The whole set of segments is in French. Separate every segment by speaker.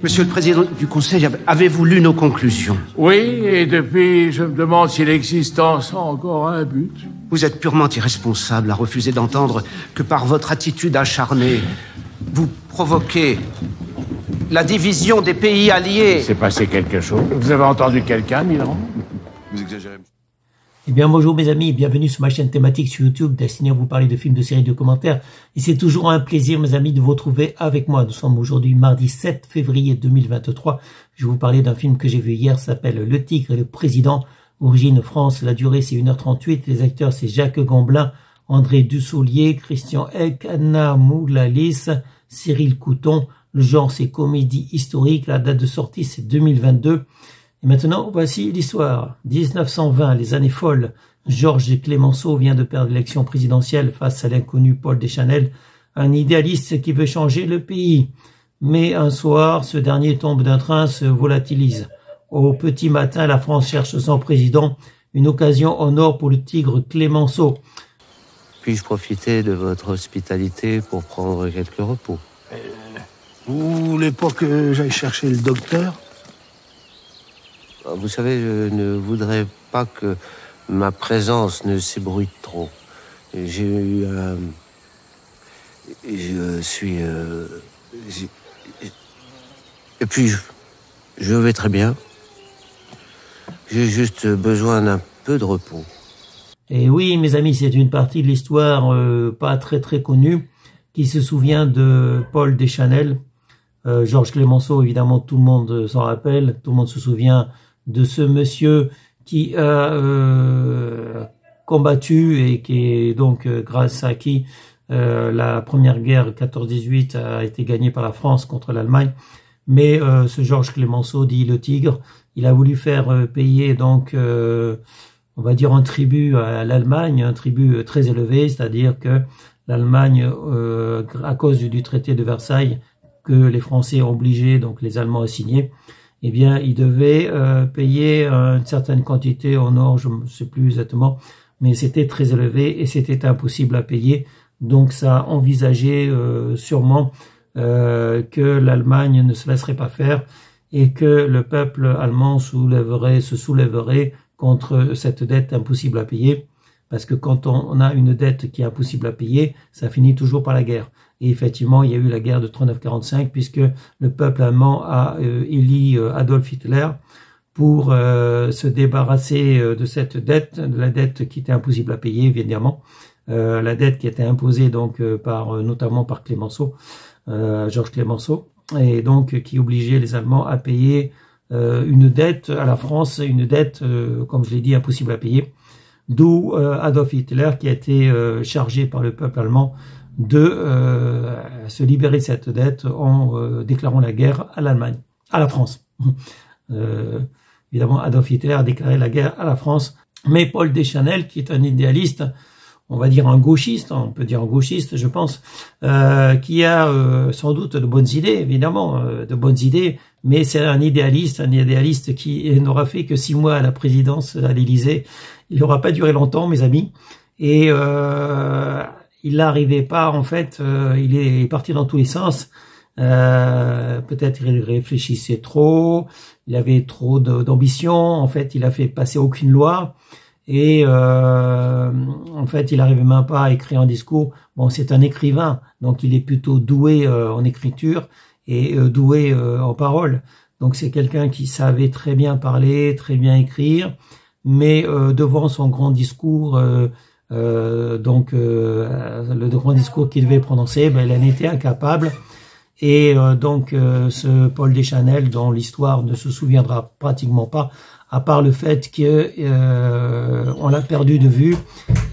Speaker 1: Monsieur le Président du Conseil, avez-vous lu nos conclusions?
Speaker 2: Oui, et depuis, je me demande si l'existence a encore un but.
Speaker 1: Vous êtes purement irresponsable à refuser d'entendre que par votre attitude acharnée, vous provoquez la division des pays alliés.
Speaker 2: Il s'est passé quelque chose. Vous avez entendu quelqu'un, Mitterrand?
Speaker 3: Vous exagérez.
Speaker 4: Eh bien bonjour mes amis, bienvenue sur ma chaîne thématique sur YouTube destinée à vous parler de films, de séries, de commentaires. Et c'est toujours un plaisir mes amis de vous retrouver avec moi. Nous sommes aujourd'hui mardi 7 février 2023. Je vais vous parler d'un film que j'ai vu hier, ça s'appelle Le Tigre et le Président. Origine France, la durée c'est 1h38. Les acteurs c'est Jacques Gamblin, André Dussolier, Christian Eck, Anna Moulalis, Cyril Couton. Le genre c'est comédie historique, la date de sortie c'est 2022. Et maintenant, voici l'histoire. 1920, les années folles. Georges Clemenceau vient de perdre l'élection présidentielle face à l'inconnu Paul Deschanel, un idéaliste qui veut changer le pays. Mais un soir, ce dernier tombe d'un train, se volatilise. Au petit matin, la France cherche son président, une occasion en or pour le tigre Clemenceau.
Speaker 5: Puis-je profiter de votre hospitalité pour prendre quelques repos?
Speaker 6: Vous voulez pas que j'aille chercher le docteur?
Speaker 5: Vous savez, je ne voudrais pas que ma présence ne s'ébruite trop. J'ai eu un... Je suis... Et puis, je vais très bien. J'ai juste besoin d'un peu de repos.
Speaker 4: Et oui, mes amis, c'est une partie de l'histoire pas très connue qui se souvient de Paul Deschanel. Georges Clemenceau, évidemment, tout le monde s'en rappelle. Tout le monde se souvient de ce monsieur qui a combattu et qui est donc grâce à qui la première guerre 14-18 a été gagnée par la France contre l'Allemagne. Mais ce Georges Clemenceau, dit le Tigre, il a voulu faire payer donc on va dire un tribut à l'Allemagne, un tribut très élevé, c'est-à-dire que l'Allemagne à cause du traité de Versailles que les Français ont obligé donc les Allemands à signer, eh bien, il devait payer une certaine quantité en or, je ne sais plus exactement, mais c'était très élevé et c'était impossible à payer. Donc, ça a envisagé sûrement que l'Allemagne ne se laisserait pas faire et que le peuple allemand se soulèverait contre cette dette impossible à payer. Parce que quand on a une dette qui est impossible à payer, ça finit toujours par la guerre. Et effectivement, il y a eu la guerre de 39-45 puisque le peuple allemand a élu Adolf Hitler pour se débarrasser de cette dette, de la dette qui était impossible à payer, évidemment. La dette qui était imposée donc notamment par Clemenceau, Georges Clemenceau, et donc qui obligeait les Allemands à payer une dette à la France, une dette, comme je l'ai dit, impossible à payer. D'où Adolf Hitler qui a été chargé par le peuple allemand de se libérer de cette dette en déclarant la guerre à l'Allemagne, à la France. Évidemment, Adolf Hitler a déclaré la guerre à la France, mais Paul Deschanel, qui est un idéaliste, on va dire un gauchiste, on peut dire un gauchiste, je pense, qui a sans doute de bonnes idées, évidemment, de bonnes idées, mais c'est un idéaliste qui n'aura fait que 6 mois à la présidence à l'Élysée. Il n'aura pas duré longtemps, mes amis, et il n'arrivait pas, en fait, il est parti dans tous les sens. Peut-être il réfléchissait trop, il avait trop d'ambition, en fait, il a fait passer aucune loi. Et en fait, il n'arrivait même pas à écrire un discours. Bon, c'est un écrivain, donc il est plutôt doué en écriture et doué en parole. Donc c'est quelqu'un qui savait très bien parler, très bien écrire, mais devant son grand discours, le grand discours qu'il devait prononcer, ben, il en était incapable. Et donc ce Paul Deschanel, dont l'histoire ne se souviendra pratiquement pas, à part le fait que on l'a perdu de vue.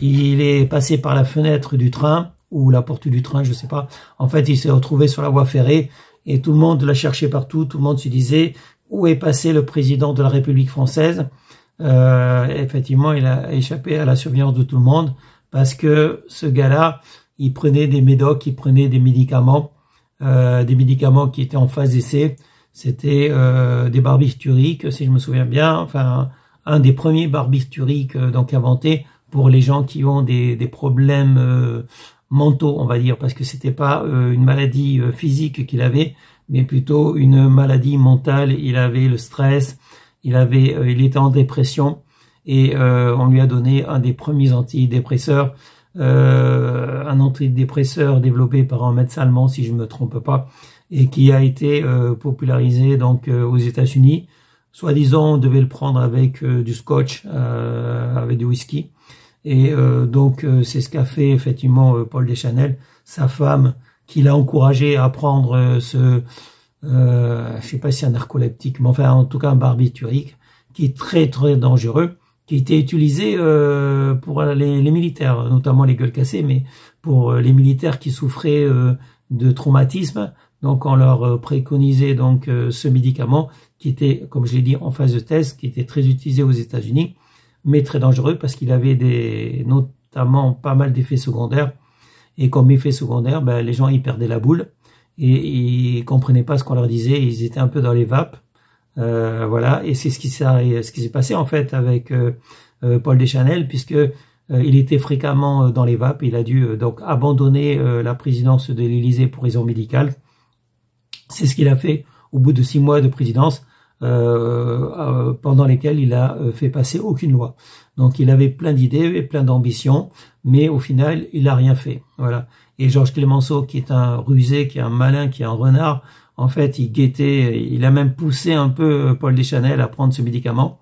Speaker 4: Il est passé par la fenêtre du train ou la porte du train, je sais pas. En fait, il s'est retrouvé sur la voie ferrée et tout le monde l'a cherché partout. Tout le monde se disait où est passé le président de la République française. Effectivement, il a échappé à la surveillance de tout le monde parce que ce gars-là, il prenait des médocs, il prenait des médicaments qui étaient en phase d'essai. C'était des barbituriques, si je me souviens bien, enfin un des premiers barbituriques donc inventés pour les gens qui ont des problèmes mentaux, on va dire, parce que c'était pas une maladie physique qu'il avait, mais plutôt une maladie mentale. Il avait le stress, il était en dépression, et on lui a donné un des premiers antidépresseurs, un antidépresseur développé par un médecin allemand, si je me trompe pas, et qui a été popularisé donc aux États-Unis. Soi-disant, on devait le prendre avec du scotch, avec du whisky. Et donc, c'est ce qu'a fait effectivement Paul Deschanel, sa femme, qui l'a encouragé à prendre je sais pas si c'est un narcoleptique, mais enfin, en tout cas, un barbiturique, qui est très, très dangereux, qui était utilisé pour les militaires, notamment les gueules cassées, mais pour les militaires qui souffraient de traumatisme. Donc, on leur préconisait donc ce médicament qui était, comme je l'ai dit, en phase de test, qui était très utilisé aux États-Unis, mais très dangereux parce qu'il avait notamment pas mal d'effets secondaires. Et comme effet secondaire, ben, les gens ils perdaient la boule et ils comprenaient pas ce qu'on leur disait. Ils étaient un peu dans les vapes, voilà. Et c'est ce qui s'est passé en fait avec Paul Deschanel, puisque il était fréquemment dans les vapes. Il a dû donc abandonner la présidence de l'Élysée pour raison médicale. C'est ce qu'il a fait au bout de 6 mois de présidence, pendant lesquels il a fait passer aucune loi. Donc il avait plein d'idées et plein d'ambitions, mais au final il a rien fait. Voilà. Et Georges Clemenceau, qui est un rusé, qui est un malin, qui est un renard, en fait il a même poussé un peu Paul Deschanel à prendre ce médicament.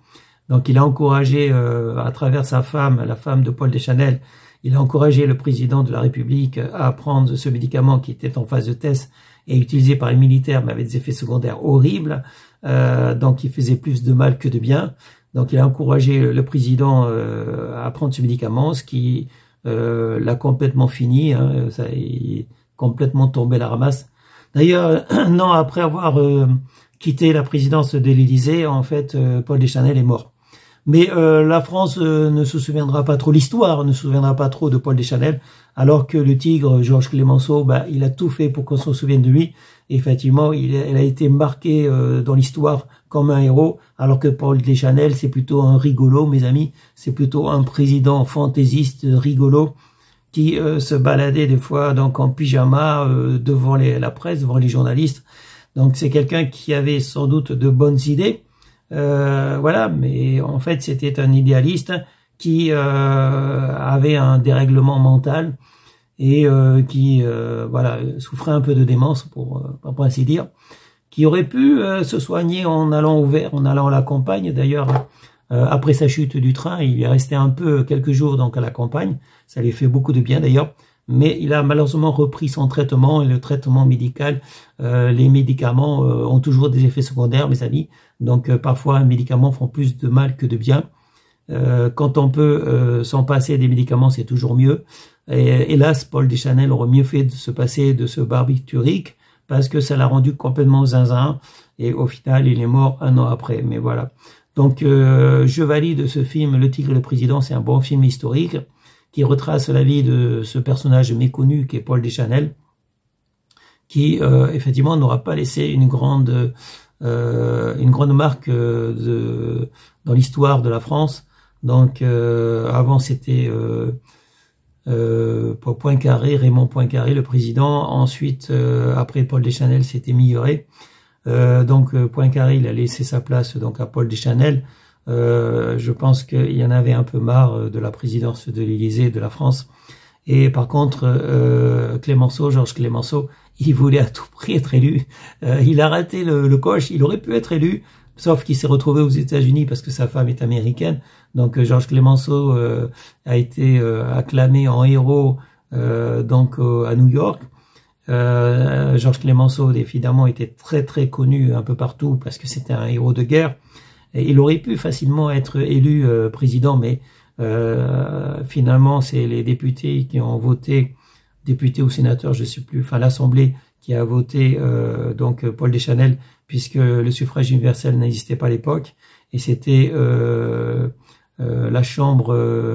Speaker 4: Donc il a encouragé à travers sa femme, la femme de Paul Deschanel, il a encouragé le président de la République à prendre ce médicament qui était en phase de test et utilisé par les militaires, mais avec des effets secondaires horribles, donc il faisait plus de mal que de bien. Donc il a encouragé le président à prendre ce médicament, ce qui l'a complètement fini, hein, ça est complètement tombé à la ramasse. D'ailleurs, un an après avoir quitté la présidence de l'Élysée, en fait, Paul Deschanel est mort. Mais la France ne se souviendra pas trop, l'histoire ne se souviendra pas trop de Paul Deschanel, alors que le tigre, Georges Clemenceau, bah, il a tout fait pour qu'on se souvienne de lui. Et effectivement, il a été marqué dans l'histoire comme un héros, alors que Paul Deschanel, c'est plutôt un rigolo, mes amis. C'est plutôt un président fantaisiste, rigolo, qui se baladait des fois donc en pyjama devant la presse, devant les journalistes. Donc c'est quelqu'un qui avait sans doute de bonnes idées. Voilà, mais en fait c'était un idéaliste qui avait un dérèglement mental et qui voilà, souffrait un peu de démence pour ainsi dire, qui aurait pu se soigner en allant au vert, en allant à la campagne. D'ailleurs après sa chute du train, il est resté un peu quelques jours donc à la campagne, ça lui fait beaucoup de bien d'ailleurs. Mais il a malheureusement repris son traitement, et le traitement médical, les médicaments ont toujours des effets secondaires, mes amis. Donc parfois, les médicaments font plus de mal que de bien. Quand on peut s'en passer des médicaments, c'est toujours mieux. Et hélas, Paul Deschanel aurait mieux fait de se passer de ce barbiturique parce que ça l'a rendu complètement zinzin. Et au final, il est mort 1 an après. Mais voilà. Donc je valide ce film, Le Tigre et le Président, c'est un bon film historique qui retrace la vie de ce personnage méconnu qui est Paul Deschanel, qui effectivement n'aura pas laissé une grande marque dans l'histoire de la France. Donc avant c'était Poincaré, Raymond Poincaré, le président. Ensuite, après Paul Deschanel, c'était Migueret. Donc Poincaré, il a laissé sa place donc à Paul Deschanel. Je pense qu'il y en avait un peu marre de la présidence de l'Élysée, de la France. Et par contre, Georges Clemenceau, il voulait à tout prix être élu. Il a raté le coche, il aurait pu être élu, sauf qu'il s'est retrouvé aux États-Unis parce que sa femme est américaine. Donc Georges Clemenceau a été acclamé en héros donc à New York. Georges Clemenceau, évidemment, était très très connu un peu partout parce que c'était un héros de guerre. Et il aurait pu facilement être élu président, mais finalement, c'est les députés qui ont voté, députés ou sénateurs, je sais plus, enfin l'Assemblée qui a voté donc Paul Deschanel, puisque le suffrage universel n'existait pas à l'époque, et c'était la chambre,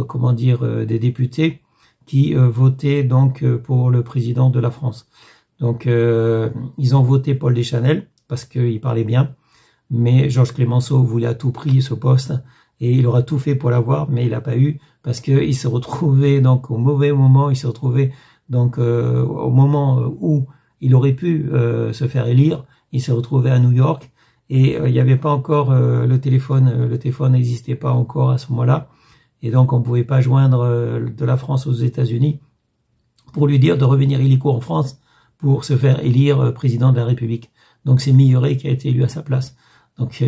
Speaker 4: comment dire, des députés qui votait donc pour le président de la France. Donc ils ont voté Paul Deschanel parce qu'il parlait bien. Mais Georges Clemenceau voulait à tout prix ce poste et il aura tout fait pour l'avoir, mais il n'a pas eu parce qu'il s'est retrouvé donc au mauvais moment. Il s'est retrouvé donc au moment où il aurait pu se faire élire. Il s'est retrouvé à New York et il n'y avait pas encore le téléphone n'existait pas encore à ce moment-là. Et donc, on ne pouvait pas joindre de la France aux États-Unis pour lui dire de revenir illico en France pour se faire élire président de la République. Donc, c'est Millaret qui a été élu à sa place. Donc,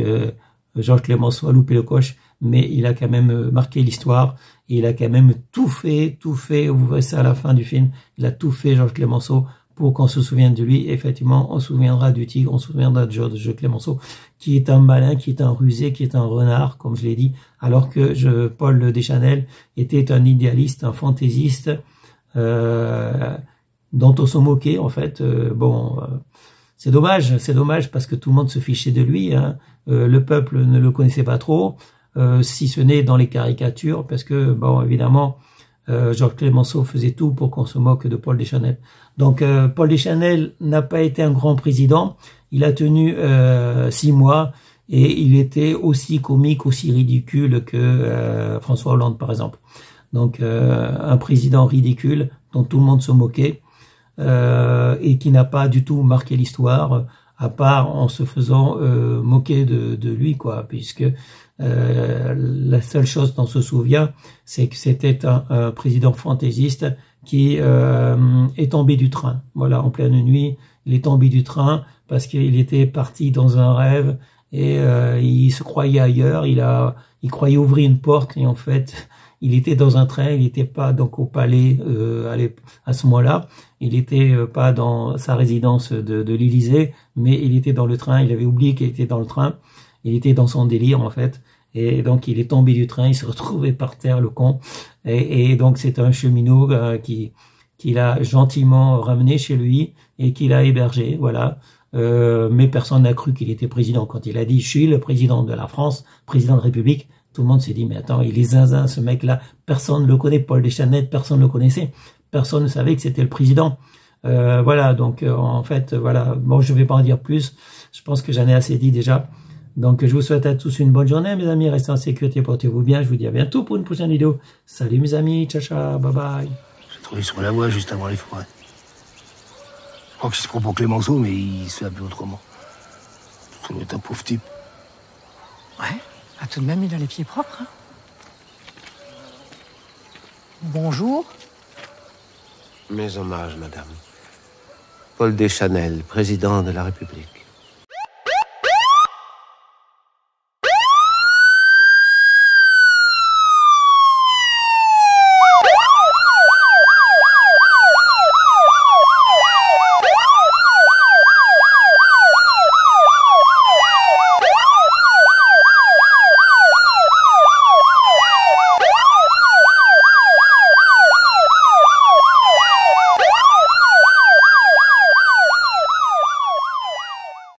Speaker 4: Georges Clemenceau a loupé le coche, mais il a quand même marqué l'histoire. Et il a quand même tout fait. Vous verrez ça à la fin du film. Il a tout fait, Georges Clemenceau, pour qu'on se souvienne de lui. Effectivement, on se souviendra du tigre, on se souviendra de Georges Clemenceau, qui est un malin, qui est un rusé, qui est un renard, comme je l'ai dit, alors que Paul Deschanel était un idéaliste, un fantaisiste, dont on se moquait, en fait. C'est dommage parce que tout le monde se fichait de lui, hein. Le peuple ne le connaissait pas trop, si ce n'est dans les caricatures, parce que, évidemment, Georges Clemenceau faisait tout pour qu'on se moque de Paul Deschanel. Donc, Paul Deschanel n'a pas été un grand président. Il a tenu 6 mois et il était aussi comique, aussi ridicule que François Hollande, par exemple. Donc, un président ridicule dont tout le monde se moquait et qui n'a pas du tout marqué l'histoire, à part en se faisant moquer de lui, quoi, puisque la seule chose dont on se souvient, c'est que c'était un président fantaisiste qui est tombé du train. Voilà, en pleine nuit, il est tombé du train parce qu'il était parti dans un rêve et il se croyait ailleurs. Il croyait ouvrir une porte et en fait, il était dans un train. Il n'était pas donc au palais à ce moment-là. Il n'était pas dans sa résidence de l'Élysée, mais il était dans le train. Il avait oublié qu'il était dans le train. Il était dans son délire en fait. Et donc il est tombé du train, il s'est retrouvé par terre, le con. Et donc c'est un cheminot qu'il a gentiment ramené chez lui et qu'il a hébergé, voilà. Mais personne n'a cru qu'il était président. Quand il a dit « je suis le président de la France, président de la République », tout le monde s'est dit « mais attends, il est zinzin ce mec-là, personne ne le connaît, Paul Deschanel, personne ne le connaissait, personne ne savait que c'était le président ». Voilà, donc en fait, voilà. Bon, je vais pas en dire plus, je pense que j'en ai assez dit déjà. Donc, je vous souhaite à tous une bonne journée, mes amis. Restez en sécurité, portez-vous bien. Je vous dis à bientôt pour une prochaine vidéo. Salut, mes amis. Ciao, ciao. Bye bye.
Speaker 6: J'ai trouvé sur la voie juste avant les forêts. Je crois qu'il se prend pour Clemenceau, mais il se fait appeler autrement. Ça doit être un pauvre type.
Speaker 3: Ouais. Ah, tout de même, il a les pieds propres, hein. Bonjour.
Speaker 5: Mes hommages, madame. Paul Deschanel, président de la République.